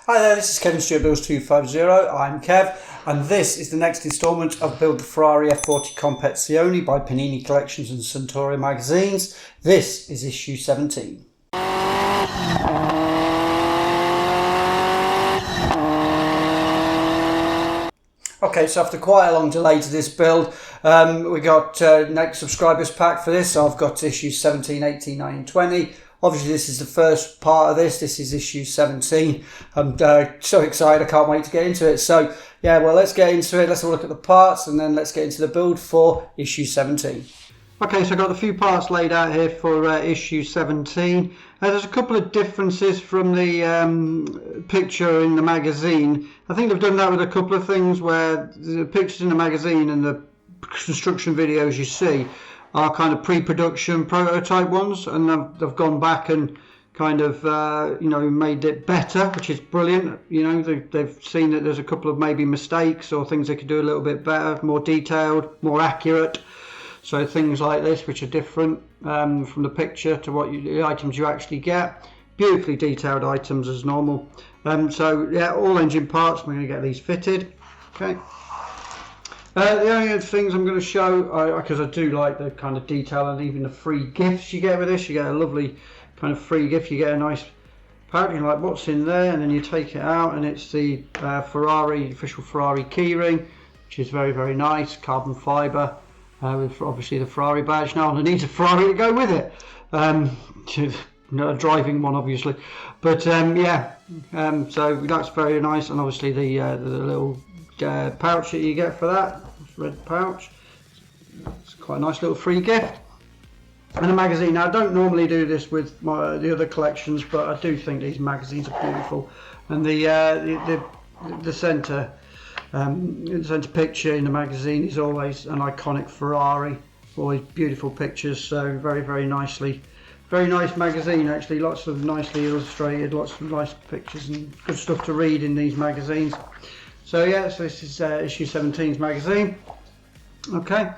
Hi there, this is Kevin Stewart Builds 250. I'm Kev, and this is the next instalment of Build the Ferrari F40 Competizione by Panini Collections and Suntory Magazines. This is issue 17. Okay, so after quite a long delay to this build, we got next subscribers pack for this. So I've got issues 17, 18, 19, 20. Obviously, this is the first part of this. This is issue 17. I'm so excited. I can't wait to get into it. So, yeah, well, let's get into it. Let's have a look at the parts and then let's get into the build for issue 17. Okay, so I've got a few parts laid out here for issue 17. There's a couple of differences from the picture in the magazine. I think they've done that with a couple of things where the pictures in the magazine and the construction videos you see are kind of pre-production prototype ones, and they've gone back and kind of made it better, which is brilliant. They've seen that there's a couple of maybe mistakes or things they could do a little bit better, more detailed, more accurate. So things like this, which are different from the picture to what the items you actually get. Beautifully detailed items as normal. So yeah, all engine parts. We're going to get these fitted. Okay. The only things I'm going to show, because I do like the kind of detail and even the free gifts you get with this. You get a lovely kind of free gift. You get a nice pouch, you're like, what's in there? And then you take it out, and it's the Ferrari, official Ferrari keyring, which is very, very nice, carbon fibre. With obviously the Ferrari badge now, and it needs a Ferrari to go with it. Not a driving one, obviously, but so that's very nice. And obviously the little pouch that you get for that, red pouch, it's quite a nice little free gift. And a magazine. Now I don't normally do this with the other collections, but I do think these magazines are beautiful. And the centre. The centre picture in the magazine is always an iconic Ferrari, always beautiful pictures, so very, very nicely, very nice magazine actually, lots of nicely illustrated, lots of nice pictures and good stuff to read in these magazines. So yeah, so this is issue 17's magazine. Okay,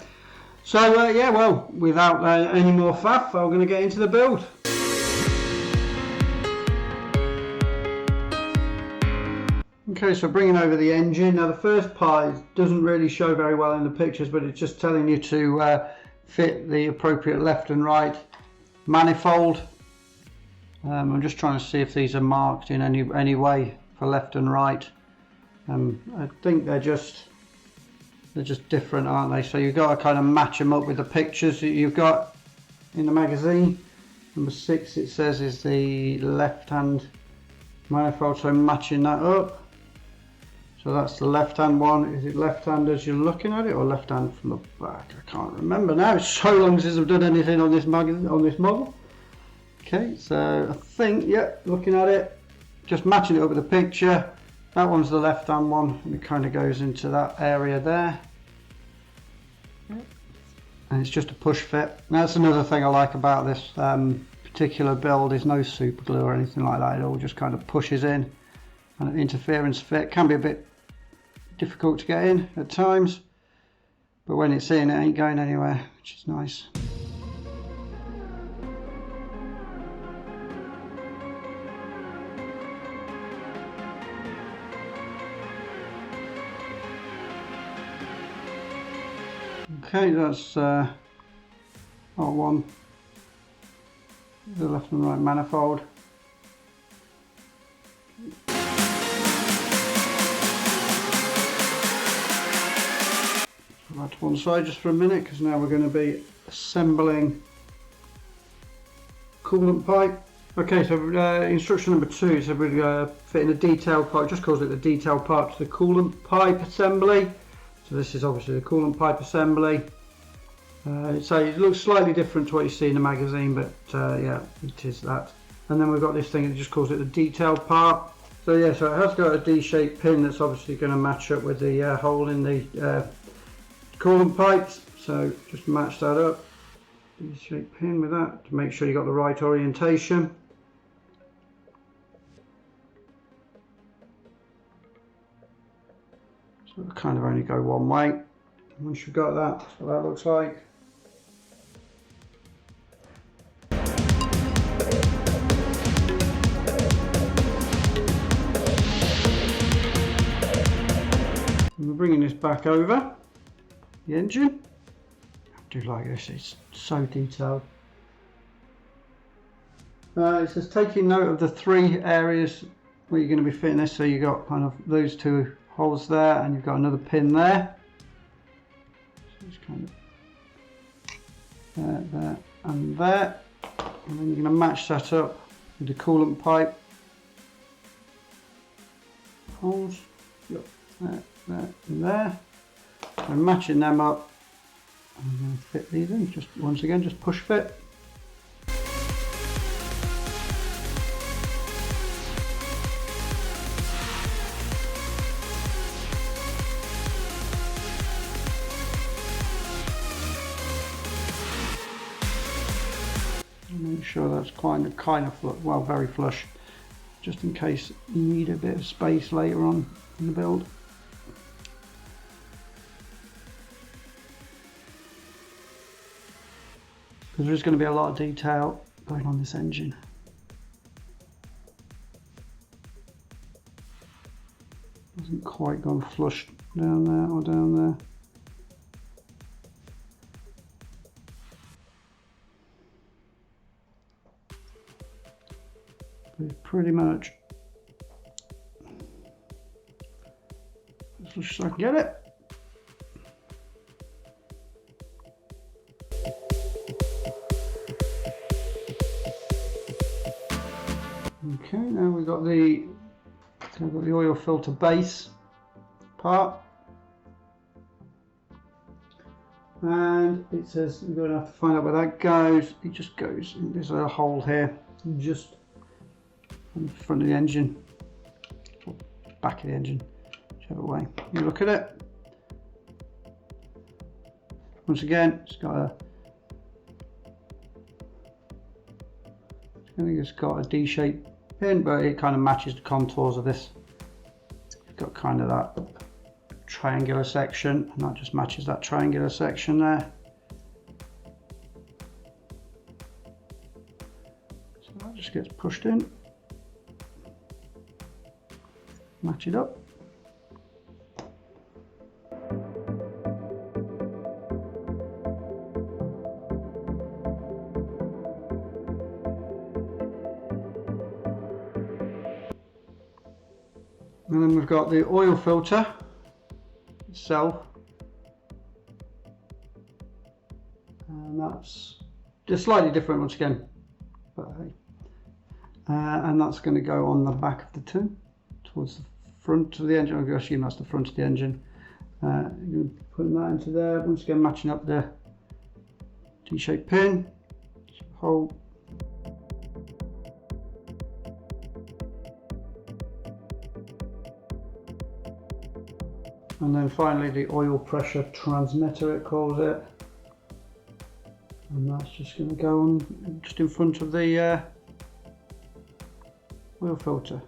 so yeah, well, without any more faff, I'm going to get into the build. Okay, so bringing over the engine. Now the first part doesn't really show very well in the pictures, but it's just telling you to fit the appropriate left and right manifold. I'm just trying to see if these are marked in any way for left and right. I think they're just different, aren't they? So you've got to kind of match them up with the pictures that you've got in the magazine. Number 6, it says, is the left-hand manifold, so matching that up. So that's the left-hand one. Is it left-hand as you're looking at it, or left-hand from the back? I can't remember now. It's so long since I've done anything on this model. Okay, so I think, yeah, looking at it, just matching it up with the picture. That one's the left-hand one, and it kind of goes into that area there. And it's just a push fit. Now, that's another thing I like about this particular build. Is no super glue or anything like that. It all just kind of pushes in. And an interference fit can be a bit difficult to get in at times, but when it's in, it ain't going anywhere, which is nice. Okay, that's R1, the left and right manifold. That to one side just for a minute, because now we're going to be assembling coolant pipe. Okay, so instruction number 2 said we're fitting a detailed part, just calls it the detailed part to the coolant pipe assembly. So this is obviously the coolant pipe assembly. So it looks slightly different to what you see in the magazine, but yeah, it is that. And then we've got this thing that just calls it the detailed part. So yeah, so it has got a D-shaped pin that's obviously going to match up with the hole in the coolant pipes, so just match that up, D-shaped pin with that to make sure you got the right orientation. So it'll kind of only go one way. Once you've got that, that's what that looks like. bringing this back over the engine. I do like this, it's so detailed. It says taking note of the 3 areas where you're going to be fitting this. So you've got kind of those 2 holes there, and you've got another pin there. So it's kind of there, and there. And then you're going to match that up with the coolant pipe holes. Yep. There, and there. So matching them up. I'm going to fit these in. Just once again, just push fit. Make sure that's kind of well, very flush, just in case you need a bit of space later on in the build. Because there's going to be a lot of detail going on this engine. Hasn't quite gone flush down there or down there. Pretty much as much as I can get it. Okay, now we've got the oil filter base part, and it says we're going to have to find out where that goes. It just goes in this little hole here, just on the front of the engine, or back of the engine, whichever way you look at it. Once again, it's got a D-shaped pin, but it kind of matches the contours of this. You've got kind of that triangular section, and that just matches that triangular section there. So that just gets pushed in. Match it up. And then we've got the oil filter itself, and that's just slightly different once again, but and that's going to go on the back of the two towards the front of the engine. I'm going to assume that's the front of the engine. You're going to be putting that into there, once again matching up the D-shaped pin hole. And then finally the oil pressure transmitter, it calls it, and that's just going to go on just in front of the oil filter.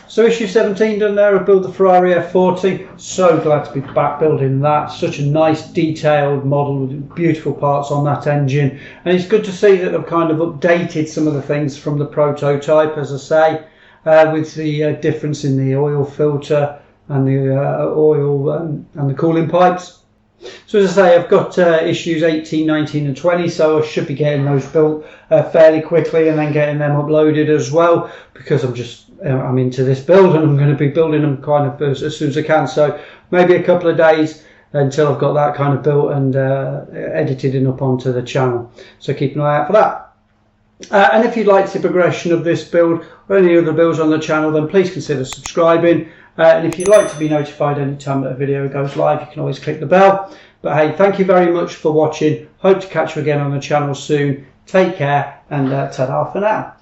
So issue 17 done there. I built the Ferrari F40. So glad to be back building that. Such a nice detailed model with beautiful parts on that engine. And it's good to see that I've kind of updated some of the things from the prototype, as I say, with the difference in the oil filter and the oil and the cooling pipes. So as I say, I've got issues 18, 19 and 20, so I should be getting those built fairly quickly and then getting them uploaded as well, because I'm into this build and I'm going to be building them kind of as soon as I can. So maybe a couple of days until I've got that kind of built and edited and up onto the channel. So keep an eye out for that. And if you'd like to see progression of this build or any other builds on the channel, then please consider subscribing. And if you'd like to be notified any time that a video goes live, you can always click the bell. But hey, thank you very much for watching. Hope to catch you again on the channel soon. Take care, and ta-da for now.